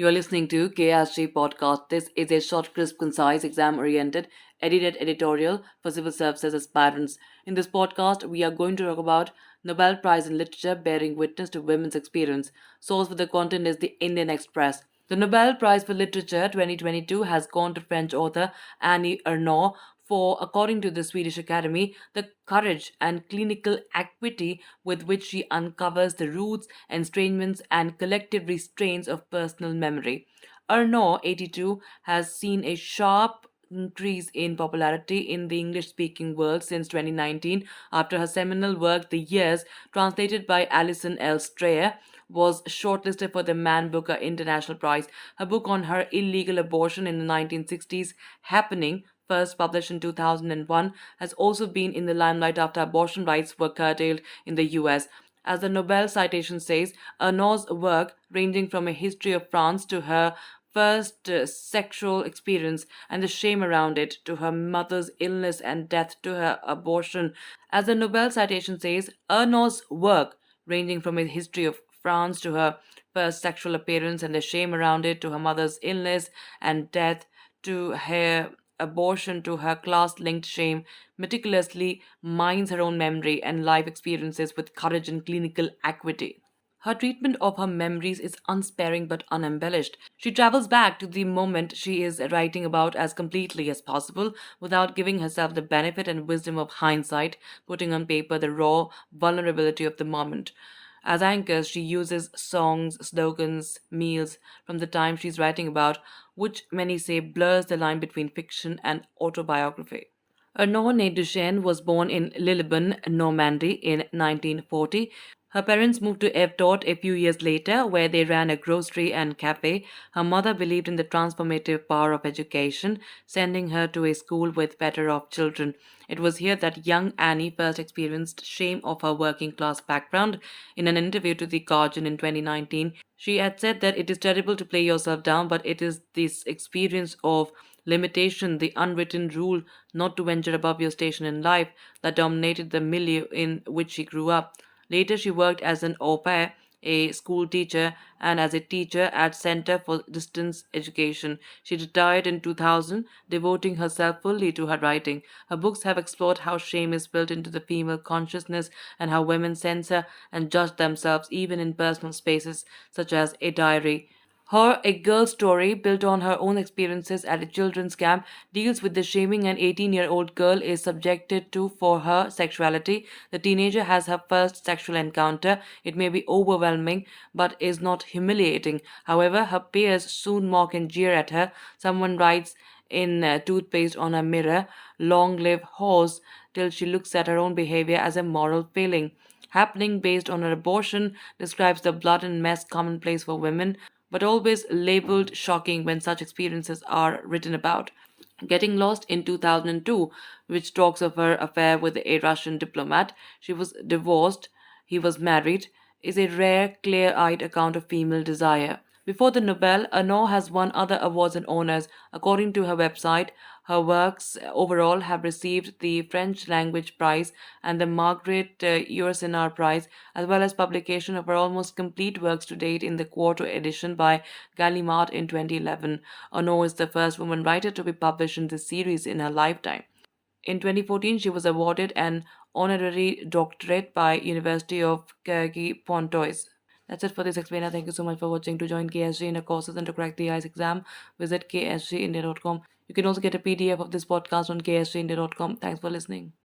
You're listening to KSG Podcast. This is a short, crisp, concise, exam oriented, edited editorial for civil services aspirants. In this podcast, we are going to talk about Nobel Prize in Literature bearing witness to women's experience. Source for the content is the Indian Express. The Nobel Prize for Literature 2022 has gone to French author Annie Ernaux for, according to the Swedish Academy, the courage and clinical acuity with which she uncovers the roots, estrangements, and collective restraints of personal memory. Ernaux, 82, has seen a sharp increase in popularity in the English speaking world since 2019 after her seminal work, The Years, translated by Alison L. Strayer, was shortlisted for the Man Booker International Prize. Her book on her illegal abortion in the 1960s, Happening, first published in 2001, has also been in the limelight after abortion rights were curtailed in the US. As the Nobel citation says, Arnaud's work, ranging from a history of France to her first sexual experience and the shame around it, to her mother's illness and death, to her abortion. As the Nobel citation says, Arnaud's work, ranging from a history of France to her first sexual appearance and the shame around it, to her mother's illness and death, to her abortion, to her class linked shame, meticulously mines her own memory and life experiences with courage and clinical acuity. Her treatment of her memories is unsparing but unembellished. She travels back to the moment she is writing about as completely as possible without giving herself the benefit and wisdom of hindsight, putting on paper the raw vulnerability of the moment. As anchors, she uses songs, slogans, meals from the time she's writing about, which many say blurs the line between fiction and autobiography. Honore Duchesne was born in Lillebonne, Normandy in 1940. Her parents moved to Evtort a few years later, where they ran a grocery and cafe. Her mother believed in the transformative power of education, sending her to a school with better off children. It was here that young Annie first experienced shame of her working class background. In an interview to The Guardian in 2019, she had said that it is terrible to play yourself down, but it is this experience of limitation, the unwritten rule not to venture above your station in life, that dominated the milieu in which she grew up. Later, she worked as an au pair, a school teacher, and as a teacher at Center for Distance Education. She retired in 2000, devoting herself fully to her writing. Her books have explored how shame is built into the female consciousness and how women censor and judge themselves even in personal spaces, such as a diary. Her A Girl Story, built on her own experiences at a children's camp, deals with the shaming an 18-year-old girl is subjected to for her sexuality. The teenager has her first sexual encounter. It may be overwhelming, but is not humiliating. However, her peers soon mock and jeer at her. Someone writes in toothpaste on her mirror, "Long live horse," till she looks at her own behavior as a moral failing. Happening, based on her abortion, describes the blood and mess commonplace for women, but always labeled shocking when such experiences are written about. Getting Lost in 2002, which talks of her affair with a Russian diplomat. She was divorced, he was married, is a rare, clear eyed account of female desire. Before the Nobel, Arnaud has won other awards and honors. According to her website, her works overall have received the French Language Prize and the Margaret Yourcenar Prize, as well as publication of her almost complete works to date in the quarto edition by Gallimard in 2011. Arnaud is the first woman writer to be published in this series in her lifetime. In 2014, she was awarded an honorary doctorate by University of KSG Pontoise. That's it for this explainer. Thank you so much for watching. To join KSG in her courses and to crack the ICE exam, visit ksgindia.com. You can also get a PDF of this podcast on ksgindia.com. Thanks for listening.